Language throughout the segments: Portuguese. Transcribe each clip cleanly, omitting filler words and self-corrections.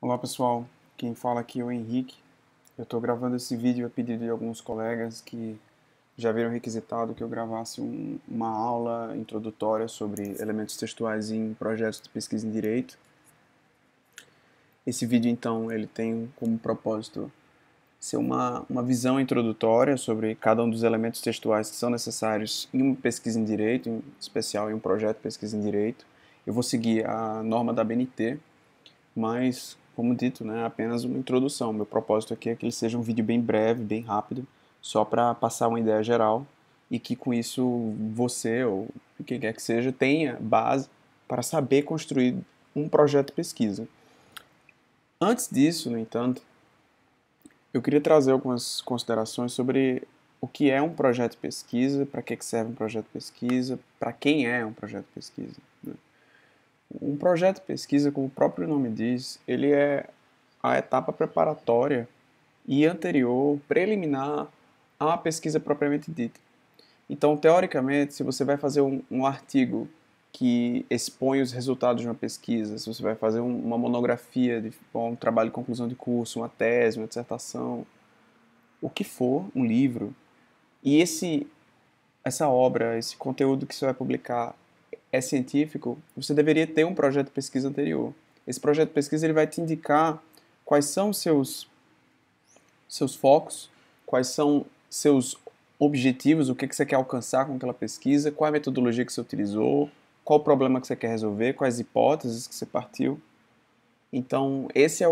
Olá pessoal, quem fala aqui é o Henrique. Eu estou gravando esse vídeo a pedido de alguns colegas que já viram requisitado que eu gravasse uma aula introdutória sobre elementos textuais em projetos de pesquisa em direito. Esse vídeo então ele tem como propósito ser uma visão introdutória sobre cada um dos elementos textuais que são necessários em uma pesquisa em direito, em especial em um projeto de pesquisa em direito. Eu vou seguir a norma da BNT, mas, como dito, né, apenas uma introdução. Meu propósito aqui é que ele seja um vídeo bem breve, bem rápido, só para passar uma ideia geral e que com isso você ou quem quer que seja tenha base para saber construir um projeto de pesquisa. Antes disso, no entanto, eu queria trazer algumas considerações sobre o que é um projeto de pesquisa, para que serve um projeto de pesquisa, para quem é um projeto de pesquisa, né? Um projeto de pesquisa, como o próprio nome diz, ele é a etapa preparatória e anterior, preliminar à pesquisa propriamente dita. Então, teoricamente, se você vai fazer um artigo que expõe os resultados de uma pesquisa, se você vai fazer uma monografia, um trabalho de conclusão de curso, uma tese, uma dissertação, o que for, um livro, e essa obra, esse conteúdo que você vai publicar é científico, você deveria ter um projeto de pesquisa anterior. Esse projeto de pesquisa ele vai te indicar quais são os seus focos, quais são seus objetivos, o que você quer alcançar com aquela pesquisa, qual é a metodologia que você utilizou, qual o problema que você quer resolver, quais hipóteses que você partiu. Então, esse é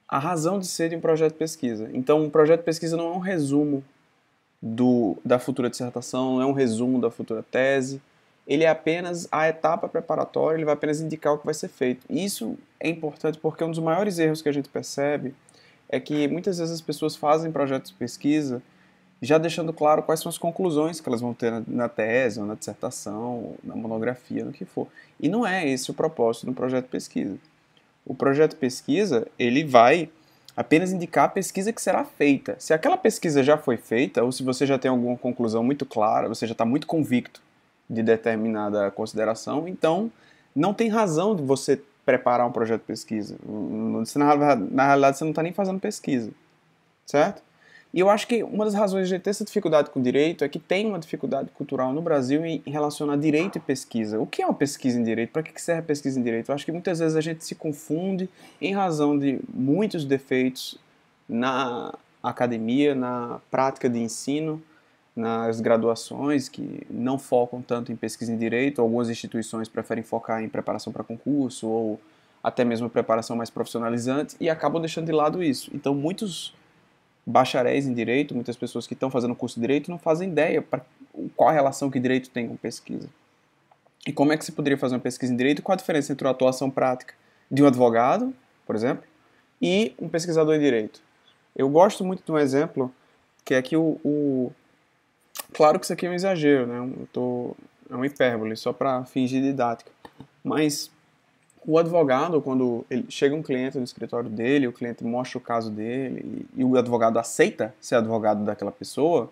a razão de ser de um projeto de pesquisa. Então, um projeto de pesquisa não é um resumo da futura dissertação, não é um resumo da futura tese, ele é apenas a etapa preparatória, ele vai apenas indicar o que vai ser feito. E isso é importante porque um dos maiores erros que a gente percebe é que muitas vezes as pessoas fazem projetos de pesquisa já deixando claro quais são as conclusões que elas vão ter na tese, ou na dissertação, ou na monografia, no que for. E não é esse o propósito do projeto de pesquisa. O projeto de pesquisa, ele vai apenas indicar a pesquisa que será feita. Se aquela pesquisa já foi feita, ou se você já tem alguma conclusão muito clara, você já está muito convicto de determinada consideração, então não tem razão de você preparar um projeto de pesquisa. Na realidade, você não está nem fazendo pesquisa, certo? E eu acho que uma das razões de ter essa dificuldade com direito é que tem uma dificuldade cultural no Brasil em relacionar direito e pesquisa. O que é uma pesquisa em direito? Para que serve a pesquisa em direito? Eu acho que muitas vezes a gente se confunde em razão de muitos defeitos na academia, na prática de ensino, nas graduações que não focam tanto em pesquisa em direito. Algumas instituições preferem focar em preparação para concurso ou até mesmo preparação mais profissionalizante e acabam deixando de lado isso. Então, muitos bacharéis em direito, muitas pessoas que estão fazendo curso de direito não fazem ideia para qual a relação que direito tem com pesquisa. E como é que você poderia fazer uma pesquisa em direito? Qual a diferença entre a atuação prática de um advogado, por exemplo, e um pesquisador em direito? Eu gosto muito de um exemplo que é que claro que isso aqui é um exagero, né? É uma hipérbole, só para fingir didática. Mas o advogado, quando ele chega um cliente no escritório dele, o cliente mostra o caso dele e o advogado aceita ser advogado daquela pessoa,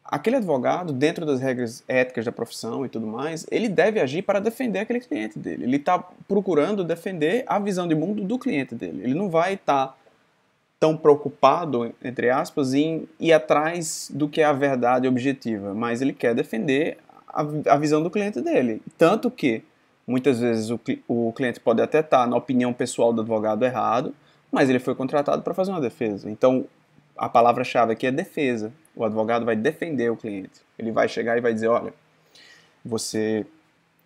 aquele advogado, dentro das regras éticas da profissão e tudo mais, ele deve agir para defender aquele cliente dele. Ele está procurando defender a visão de mundo do cliente dele. Ele não vai estar tão preocupado, entre aspas, em ir atrás do que é a verdade objetiva, mas ele quer defender a visão do cliente dele. Tanto que, muitas vezes, o cliente pode até estar, na opinião pessoal do advogado, errado, mas ele foi contratado para fazer uma defesa. Então, a palavra-chave aqui é defesa. O advogado vai defender o cliente. Ele vai chegar e vai dizer, olha, você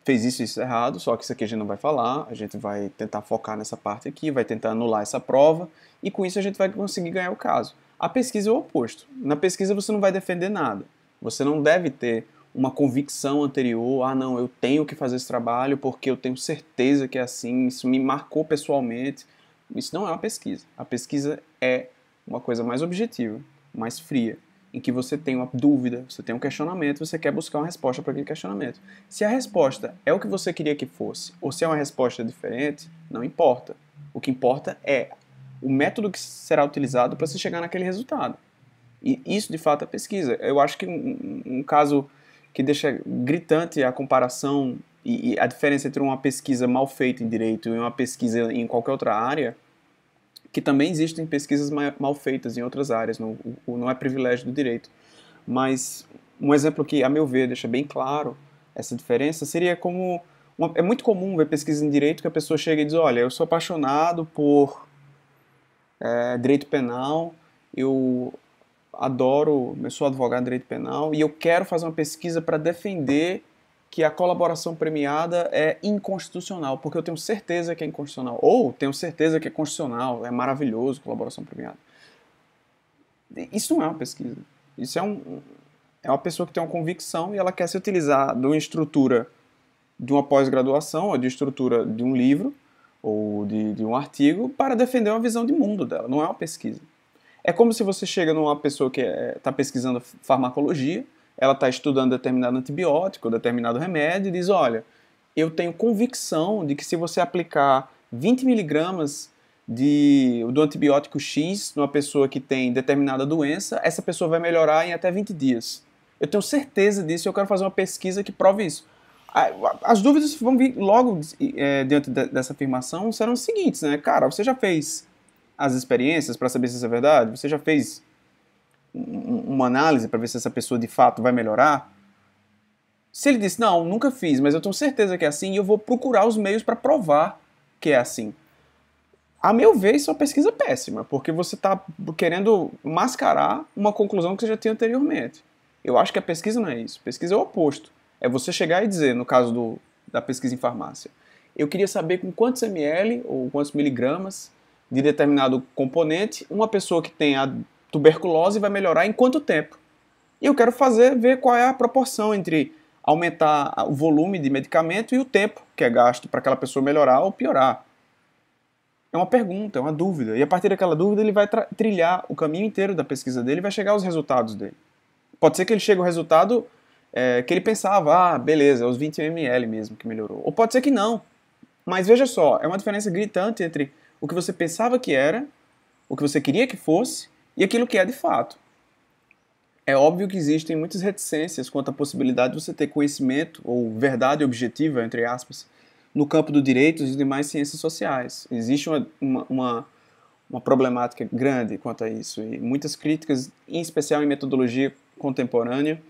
fez isso e isso errado, só que isso aqui a gente não vai falar, a gente vai tentar focar nessa parte aqui, vai tentar anular essa prova, e com isso a gente vai conseguir ganhar o caso. A pesquisa é o oposto. Na pesquisa você não vai defender nada. Você não deve ter uma convicção anterior, ah não, eu tenho que fazer esse trabalho porque eu tenho certeza que é assim, isso me marcou pessoalmente. Isso não é uma pesquisa. A pesquisa é uma coisa mais objetiva, mais fria, em que você tem uma dúvida, você tem um questionamento, você quer buscar uma resposta para aquele questionamento. Se a resposta é o que você queria que fosse, ou se é uma resposta diferente, não importa. O que importa é o método que será utilizado para se chegar naquele resultado. E isso, de fato, é pesquisa. Eu acho que um caso que deixa gritante a comparação e a diferença entre uma pesquisa mal feita em direito e uma pesquisa em qualquer outra área, que também existem pesquisas mal feitas em outras áreas, não é privilégio do direito. Mas um exemplo que, a meu ver, deixa bem claro essa diferença seria como... é muito comum ver pesquisa em direito que a pessoa chega e diz, olha, eu sou apaixonado por direito penal, eu eu sou advogado de direito penal e eu quero fazer uma pesquisa para defender que a colaboração premiada é inconstitucional, porque eu tenho certeza que é inconstitucional, ou tenho certeza que é constitucional, é maravilhoso colaboração premiada. Isso não é uma pesquisa. Isso é uma pessoa que tem uma convicção e ela quer se utilizar de uma estrutura de uma pós-graduação, ou de estrutura de um livro, ou de um artigo, para defender uma visão de mundo dela, não é uma pesquisa. É como se você chega numa pessoa que está pesquisando farmacologia, ela está estudando determinado antibiótico, determinado remédio, e diz, olha, eu tenho convicção de que se você aplicar 20 miligramas do antibiótico X numa pessoa que tem determinada doença, essa pessoa vai melhorar em até 20 dias. Eu tenho certeza disso e eu quero fazer uma pesquisa que prove isso. As dúvidas vão vir logo diante dessa afirmação, serão as seguintes, né? Cara, você já fez as experiências para saber se isso é verdade? Você já fez uma análise para ver se essa pessoa de fato vai melhorar? Se ele disse, não, nunca fiz, mas eu tenho certeza que é assim e eu vou procurar os meios para provar que é assim. A meu ver, isso é uma pesquisa péssima, porque você está querendo mascarar uma conclusão que você já tinha anteriormente. Eu acho que a pesquisa não é isso. Pesquisa é o oposto. É você chegar e dizer, no caso da pesquisa em farmácia, eu queria saber com quantos ml ou quantos miligramas de determinado componente uma pessoa que tem a tuberculose vai melhorar em quanto tempo. E eu quero ver qual é a proporção entre aumentar o volume de medicamento e o tempo que é gasto para aquela pessoa melhorar ou piorar. É uma pergunta, é uma dúvida. E a partir daquela dúvida ele vai trilhar o caminho inteiro da pesquisa dele e vai chegar aos resultados dele. Pode ser que ele chegue ao resultado que ele pensava, beleza, é os 20 ml mesmo que melhorou. Ou pode ser que não. Mas veja só, é uma diferença gritante entre o que você pensava que era, o que você queria que fosse, e aquilo que é de fato. É óbvio que existem muitas reticências quanto à possibilidade de você ter conhecimento, ou verdade objetiva, entre aspas, no campo do direito e demais ciências sociais. Existe uma problemática grande quanto a isso, e muitas críticas, em especial em metodologia contemporânea,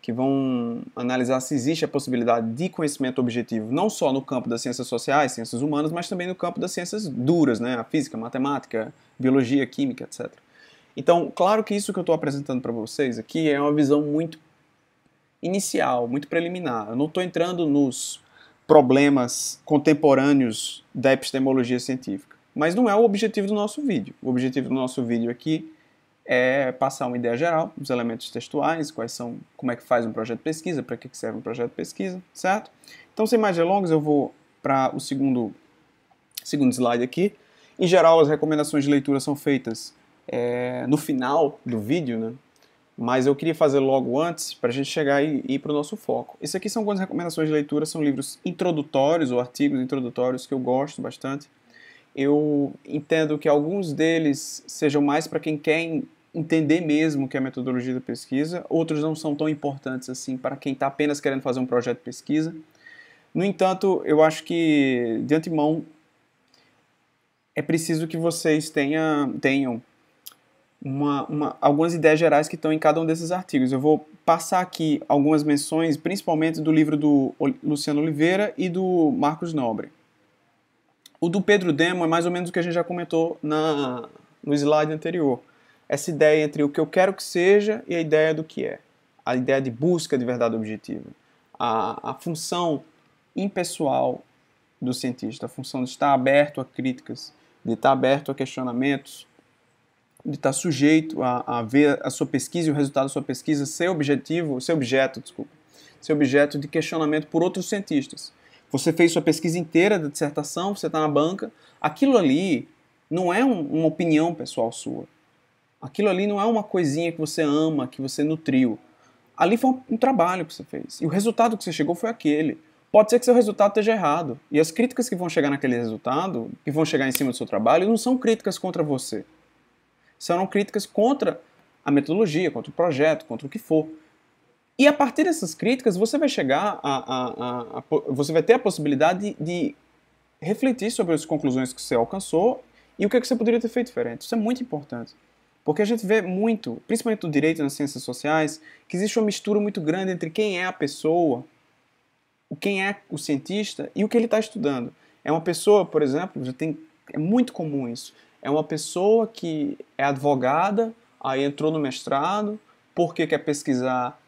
que vão analisar se existe a possibilidade de conhecimento objetivo, não só no campo das ciências sociais, ciências humanas, mas também no campo das ciências duras, né? A física, a matemática, biologia, química, etc. Então, claro que isso que eu estou apresentando para vocês aqui é uma visão muito inicial, muito preliminar. Eu não estou entrando nos problemas contemporâneos da epistemologia científica. Mas não é o objetivo do nosso vídeo. O objetivo do nosso vídeo aqui é passar uma ideia geral dos elementos textuais, como é que faz um projeto de pesquisa, para que serve um projeto de pesquisa, certo? Então, sem mais delongas, eu vou para o segundo slide aqui. Em geral, as recomendações de leitura são feitas no final do vídeo, né? Mas eu queria fazer logo antes, para a gente chegar e ir para o nosso foco. Esse aqui são algumas recomendações de leitura, são livros introdutórios ou artigos introdutórios que eu gosto bastante. Eu entendo que alguns deles sejam mais para quem quer entender mesmo o que é a metodologia da pesquisa, outros não são tão importantes assim para quem está apenas querendo fazer um projeto de pesquisa. No entanto, eu acho que, de antemão, é preciso que vocês tenham algumas ideias gerais que estão em cada um desses artigos. Eu vou passar aqui algumas menções, principalmente do livro do Luciano Oliveira e do Marcos Nobre. O do Pedro Demo é mais ou menos o que a gente já comentou no slide anterior. Essa ideia entre o que eu quero que seja e a ideia do que é. A ideia de busca de verdade objetiva. A função impessoal do cientista, a função de estar aberto a críticas, de estar aberto a questionamentos, de estar sujeito a ver a sua pesquisa e o resultado da sua pesquisa ser objeto de questionamento por outros cientistas. Você fez sua pesquisa inteira da dissertação, você está na banca, aquilo ali não é uma opinião pessoal sua. Aquilo ali não é uma coisinha que você ama, que você nutriu. Ali foi um trabalho que você fez. E o resultado que você chegou foi aquele. Pode ser que seu resultado esteja errado. E as críticas que vão chegar naquele resultado, que vão chegar em cima do seu trabalho, não são críticas contra você. São críticas contra a metodologia, contra o projeto, contra o que for. E a partir dessas críticas, você vai chegar você vai ter a possibilidade de refletir sobre as conclusões que você alcançou e o que você poderia ter feito diferente. Isso é muito importante. Porque a gente vê muito, principalmente no direito e nas ciências sociais, que existe uma mistura muito grande entre quem é a pessoa, quem é o cientista e o que ele está estudando. É uma pessoa, por exemplo, é muito comum isso. É uma pessoa que é advogada, aí entrou no mestrado, porque quer pesquisar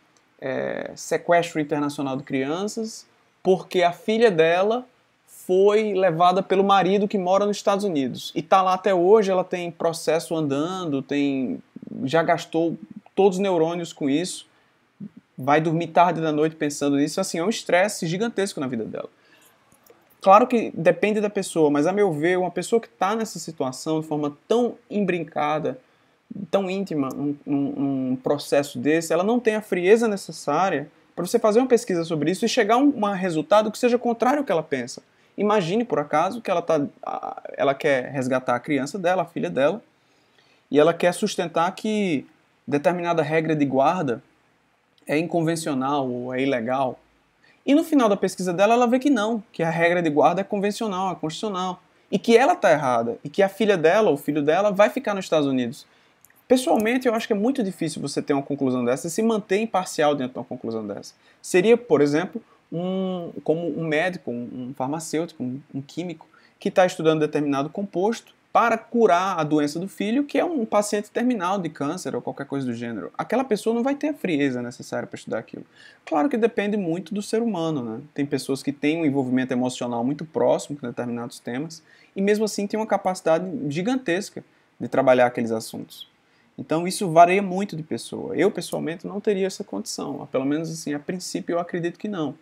sequestro internacional de crianças, porque a filha dela foi levada pelo marido que mora nos Estados Unidos. E está lá até hoje, ela tem processo andando, já gastou todos os neurônios com isso, vai dormir tarde da noite pensando nisso. Assim, é um estresse gigantesco na vida dela. Claro que depende da pessoa, mas a meu ver, uma pessoa que está nessa situação de forma tão imbrincada, tão íntima, num processo desse, ela não tem a frieza necessária para você fazer uma pesquisa sobre isso e chegar a um resultado que seja contrário ao que ela pensa. Imagine, por acaso, que ela quer resgatar a criança dela, a filha dela, e ela quer sustentar que determinada regra de guarda é inconvencional ou é ilegal. E no final da pesquisa dela, ela vê que não, que a regra de guarda é convencional, é constitucional, e que ela está errada, e que a filha dela, ou o filho dela, vai ficar nos Estados Unidos. Pessoalmente, eu acho que é muito difícil você ter uma conclusão dessa e se manter imparcial dentro de uma conclusão dessa. Seria, por exemplo, como um médico, um farmacêutico, um químico, que está estudando determinado composto para curar a doença do filho, que é um paciente terminal de câncer ou qualquer coisa do gênero. Aquela pessoa não vai ter a frieza necessária para estudar aquilo. Claro que depende muito do ser humano, né? Tem pessoas que têm um envolvimento emocional muito próximo com determinados temas e mesmo assim têm uma capacidade gigantesca de trabalhar aqueles assuntos. Então isso varia muito de pessoa. Eu, pessoalmente, não teria essa condição. Pelo menos, assim, a princípio, eu acredito que não.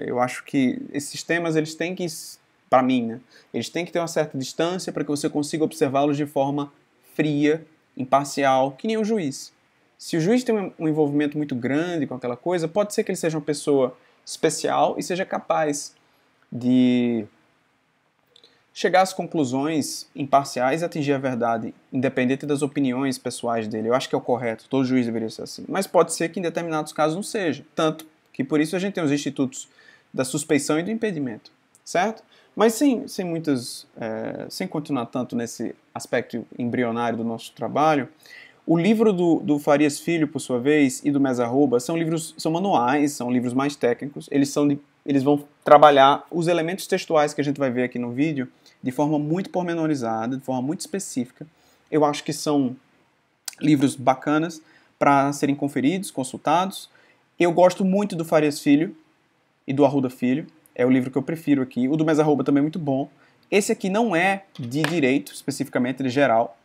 Eu acho que esses temas, eles têm que, para mim, né, eles têm que ter uma certa distância para que você consiga observá-los de forma fria, imparcial, que nem o juiz. Se o juiz tem um envolvimento muito grande com aquela coisa, pode ser que ele seja uma pessoa especial e seja capaz de chegar às conclusões imparciais e atingir a verdade, independente das opiniões pessoais dele. Eu acho que é o correto, todo juiz deveria ser assim. Mas pode ser que em determinados casos não seja. Tanto que por isso a gente tem os institutos da suspeição e do impedimento, certo? Mas sem continuar tanto nesse aspecto embrionário do nosso trabalho, o livro do Farias Filho, por sua vez, e do Mesa-Arroba são manuais, são livros mais técnicos. Eles vão trabalhar os elementos textuais que a gente vai ver aqui no vídeo de forma muito pormenorizada, de forma muito específica. Eu acho que são livros bacanas para serem conferidos, consultados. Eu gosto muito do Farias Filho e do Arruda Filho. É o livro que eu prefiro aqui. O do Mesa-Arroba também é muito bom. Esse aqui não é de direito, especificamente, ele é geral.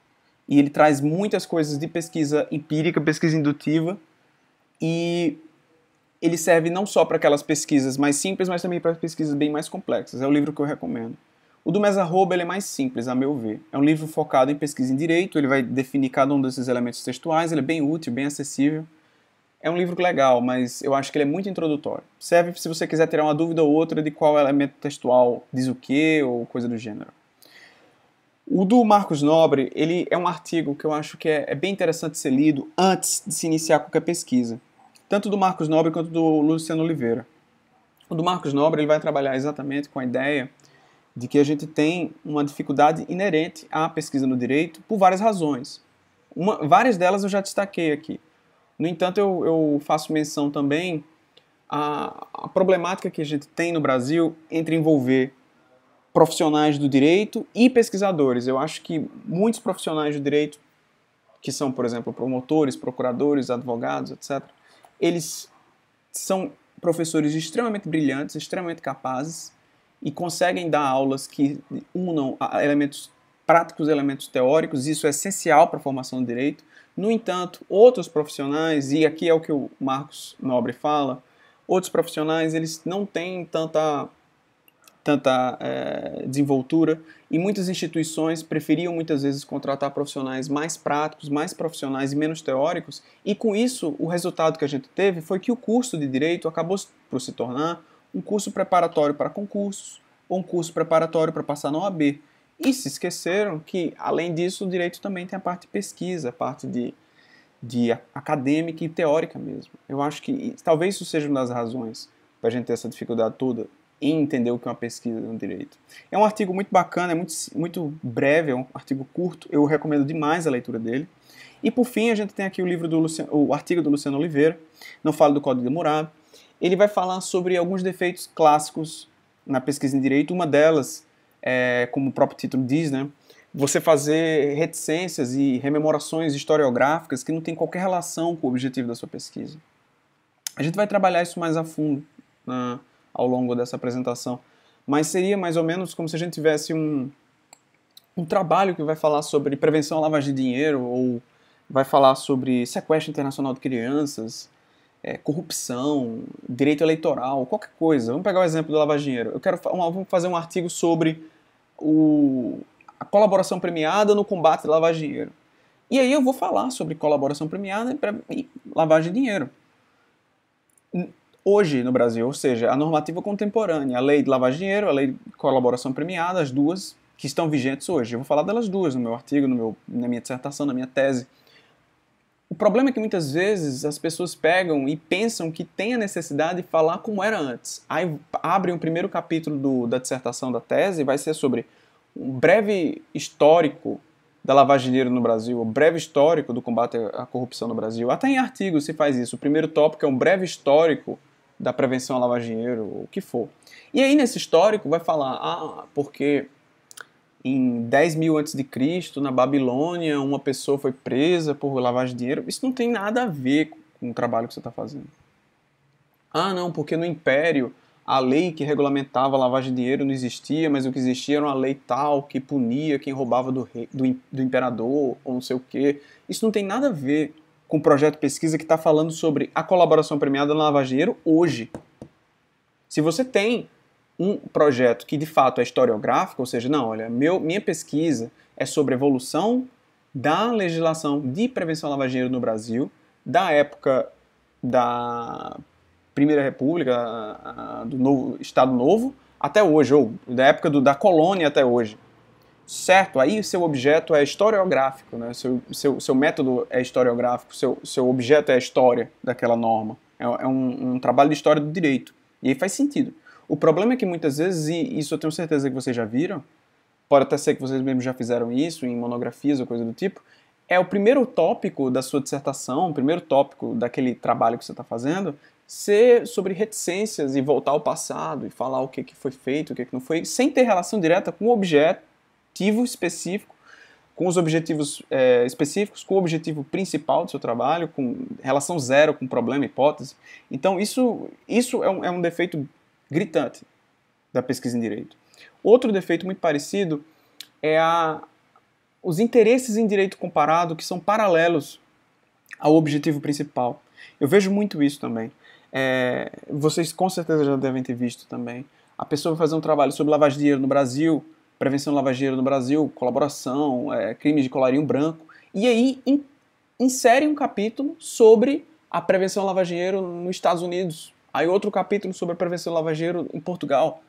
E ele traz muitas coisas de pesquisa empírica, pesquisa indutiva. E ele serve não só para aquelas pesquisas mais simples, mas também para pesquisas bem mais complexas. É o livro que eu recomendo. O do Mesa-Arroba ele é mais simples, a meu ver. É um livro focado em pesquisa em direito, ele vai definir cada um desses elementos textuais, ele é bem útil, bem acessível. É um livro legal, mas eu acho que ele é muito introdutório. Serve se você quiser tirar uma dúvida ou outra de qual elemento textual diz o quê, ou coisa do gênero. O do Marcos Nobre, ele é um artigo que eu acho que é bem interessante ser lido antes de se iniciar qualquer pesquisa. Tanto do Marcos Nobre quanto do Luciano Oliveira. O do Marcos Nobre ele vai trabalhar exatamente com a ideia de que a gente tem uma dificuldade inerente à pesquisa no direito por várias razões. Várias delas eu já destaquei aqui. No entanto, eu faço menção também à problemática que a gente tem no Brasil entre envolver profissionais do direito e pesquisadores. Eu acho que muitos profissionais do direito, que são, por exemplo, promotores, procuradores, advogados, etc., eles são professores extremamente brilhantes, extremamente capazes, e conseguem dar aulas que unam elementos práticos e elementos teóricos. Isso é essencial para a formação do direito. No entanto, outros profissionais, e aqui é o que o Marcos Nobre fala, outros profissionais eles não têm tanta desenvoltura, e muitas instituições preferiam muitas vezes contratar profissionais mais práticos, mais profissionais e menos teóricos, e com isso o resultado que a gente teve foi que o curso de Direito acabou por se tornar um curso preparatório para concursos, ou um curso preparatório para passar na OAB. E se esqueceram que, além disso, o Direito também tem a parte de pesquisa, a parte de acadêmica e teórica mesmo. Eu acho que talvez isso seja uma das razões para a gente ter essa dificuldade toda em entender o que é uma pesquisa no direito. É um artigo muito bacana, é muito breve, é um artigo curto, eu recomendo demais a leitura dele. E por fim, a gente tem aqui o artigo do Luciano Oliveira, Não Falo do Código de Hammurabi. Ele vai falar sobre alguns defeitos clássicos na pesquisa em direito. Uma delas, como o próprio título diz, né, você fazer reticências e rememorações historiográficas que não tem qualquer relação com o objetivo da sua pesquisa. A gente vai trabalhar isso mais a fundo ao longo dessa apresentação, mas seria mais ou menos como se a gente tivesse um trabalho que vai falar sobre prevenção à lavagem de dinheiro, ou vai falar sobre sequestro internacional de crianças, corrupção, direito eleitoral, qualquer coisa. Vamos pegar o exemplo do lavagem de dinheiro. Vamos fazer um artigo sobre a colaboração premiada no combate à lavagem de dinheiro. E aí eu vou falar sobre colaboração premiada e lavagem de dinheiro. Hoje no Brasil, ou seja, a normativa contemporânea, a lei de lavagem de dinheiro, a lei de colaboração premiada, as duas que estão vigentes hoje. Eu vou falar delas duas no meu artigo, na minha dissertação, na minha tese. O problema é que muitas vezes as pessoas pegam e pensam que tem a necessidade de falar como era antes. Aí abrem o primeiro capítulo da dissertação da tese e vai ser sobre um breve histórico da lavagem de dinheiro no Brasil, um breve histórico do combate à corrupção no Brasil. Até em artigos se faz isso. O primeiro tópico é um breve histórico da prevenção à lavagem de dinheiro, o que for. E aí nesse histórico vai falar, porque em 10.000 a.C., na Babilônia, uma pessoa foi presa por lavagem de dinheiro. Isso não tem nada a ver com o trabalho que você está fazendo. Não, porque no Império a lei que regulamentava a lavagem de dinheiro não existia, mas o que existia era uma lei tal que punia quem roubava do imperador, ou não sei o quê. Isso não tem nada a ver com o projeto de pesquisa que está falando sobre a colaboração premiada na lavagem de dinheiro hoje. Se você tem um projeto que de fato é historiográfico, ou seja, não, olha, minha pesquisa é sobre a evolução da legislação de prevenção à lavagem de dinheiro no Brasil, da época da Primeira República, do Estado Novo, até hoje, ou da época da colônia até hoje. Certo, aí seu objeto é historiográfico, né? Seu método é historiográfico, seu objeto é a história daquela norma. É um trabalho de história do direito. E aí faz sentido. O problema é que muitas vezes, e isso eu tenho certeza que vocês já viram, pode até ser que vocês mesmos já fizeram isso em monografias ou coisa do tipo, é o primeiro tópico da sua dissertação, o primeiro tópico daquele trabalho que você está fazendo, ser sobre reticências e voltar ao passado e falar o que foi feito, o que não foi, sem ter relação direta com o objetivo específico, com os objetivos específicos, com o objetivo principal do seu trabalho, com relação zero com problema, hipótese. Então isso é um defeito gritante da pesquisa em direito. Outro defeito muito parecido é os interesses em direito comparado que são paralelos ao objetivo principal. Eu vejo muito isso também. Vocês com certeza já devem ter visto também. A pessoa vai fazer um trabalho sobre lavagem de dinheiro no Brasil, prevenção de lavagem de dinheiro no Brasil, colaboração, crimes de colarinho branco, e aí insere um capítulo sobre a prevenção de lavagem de dinheiro nos Estados Unidos, aí outro capítulo sobre a prevenção de lavagem de dinheiro em Portugal.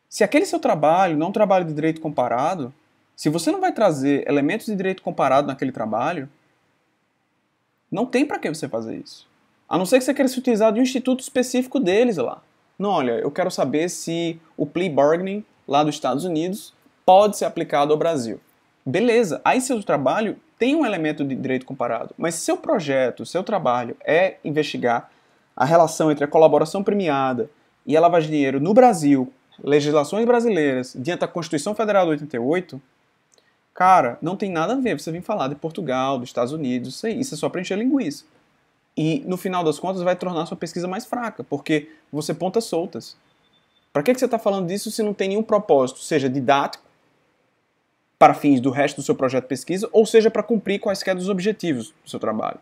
Se aquele seu trabalho não é um trabalho de direito comparado, se você não vai trazer elementos de direito comparado naquele trabalho, não tem para que você fazer isso. A não ser que você queira se utilizar de um instituto específico deles lá. Não, olha, eu quero saber se o plea bargaining lá dos Estados Unidos pode ser aplicado ao Brasil. Beleza, aí seu trabalho tem um elemento de direito comparado, mas se seu projeto, seu trabalho é investigar a relação entre a colaboração premiada e a lavagem de dinheiro no Brasil, legislações brasileiras, diante da Constituição Federal de 88, cara, não tem nada a ver você vir falar de Portugal, dos Estados Unidos, isso é só para encher linguiça. E, no final das contas, vai tornar a sua pesquisa mais fraca, porque você pontas soltas. Para que você está falando disso se não tem nenhum propósito, seja didático, para fins do resto do seu projeto de pesquisa, ou seja, para cumprir quaisquer dos objetivos do seu trabalho?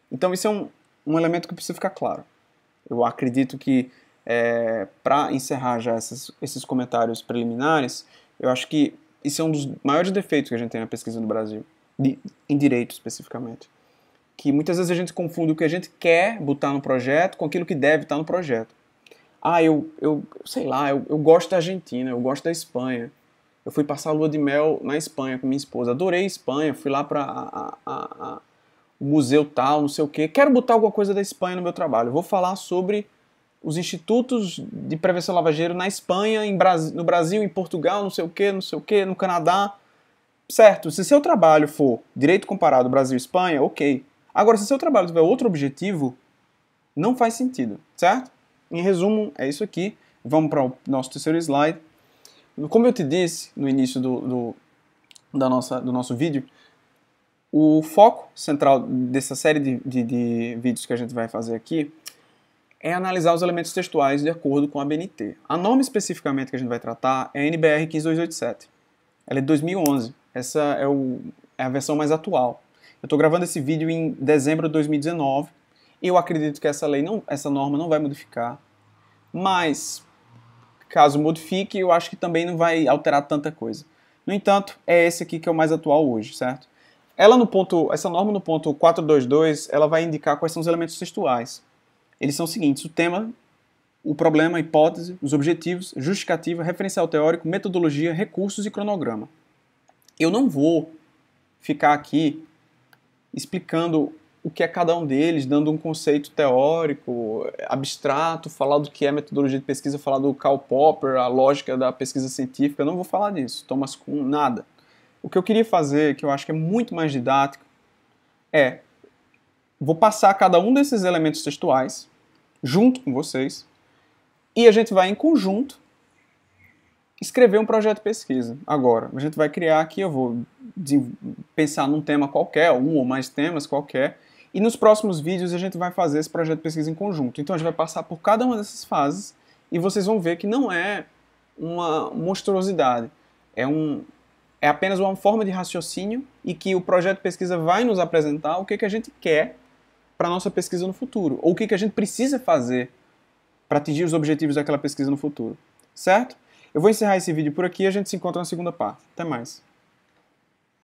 Então, isso é um elemento que precisa ficar claro. Eu acredito que, para encerrar já esses comentários preliminares, eu acho que isso é um dos maiores defeitos que a gente tem na pesquisa no Brasil, em direito especificamente. Que muitas vezes a gente confunde o que a gente quer botar no projeto com aquilo que deve estar no projeto. Eu sei lá, eu gosto da Argentina, eu gosto da Espanha, Eu fui passar a lua de mel na Espanha com minha esposa. Adorei a Espanha, fui lá para o museu tal, não sei o quê. Quero botar alguma coisa da Espanha no meu trabalho. Vou falar sobre os institutos de prevenção lavageiro na Espanha, no Brasil, em Portugal, não sei o quê, no Canadá. Certo, se seu trabalho for direito comparado Brasil e Espanha, ok. Agora, se seu trabalho tiver outro objetivo, não faz sentido, certo? Em resumo, é isso aqui. Vamos para o nosso terceiro slide. Como eu te disse no início do nosso vídeo, o foco central dessa série de vídeos que a gente vai fazer aqui é analisar os elementos textuais de acordo com a ABNT. A norma especificamente que a gente vai tratar é a NBR 15287. Ela é de 2011. Essa é a versão mais atual. Eu estou gravando esse vídeo em dezembro de 2019 e eu acredito que essa norma não vai modificar. Mas, caso modifique, eu acho que também não vai alterar tanta coisa. No entanto, é esse aqui que é o mais atual hoje, certo? Essa norma no ponto 422, ela vai indicar quais são os elementos textuais. Eles são os seguintes: o tema, o problema, a hipótese, os objetivos, justificativa, referencial teórico, metodologia, recursos e cronograma. Eu não vou ficar aqui explicando o que é cada um deles, dando um conceito teórico, abstrato, falar do que é metodologia de pesquisa, falar do Karl Popper, a lógica da pesquisa científica. Eu não vou falar disso, Thomas Kuhn, nada. O que eu queria fazer, que eu acho que é muito mais didático, vou passar cada um desses elementos textuais junto com vocês e a gente vai em conjunto escrever um projeto de pesquisa. Agora, a gente vai criar aqui, eu vou pensar num tema qualquer, um ou mais temas qualquer, e nos próximos vídeos a gente vai fazer esse projeto de pesquisa em conjunto. Então a gente vai passar por cada uma dessas fases e vocês vão ver que não é uma monstruosidade, é apenas uma forma de raciocínio e que o projeto de pesquisa vai nos apresentar o que a gente quer para a nossa pesquisa no futuro, ou o que a gente precisa fazer para atingir os objetivos daquela pesquisa no futuro, certo? Eu vou encerrar esse vídeo por aqui e a gente se encontra na segunda parte. Até mais!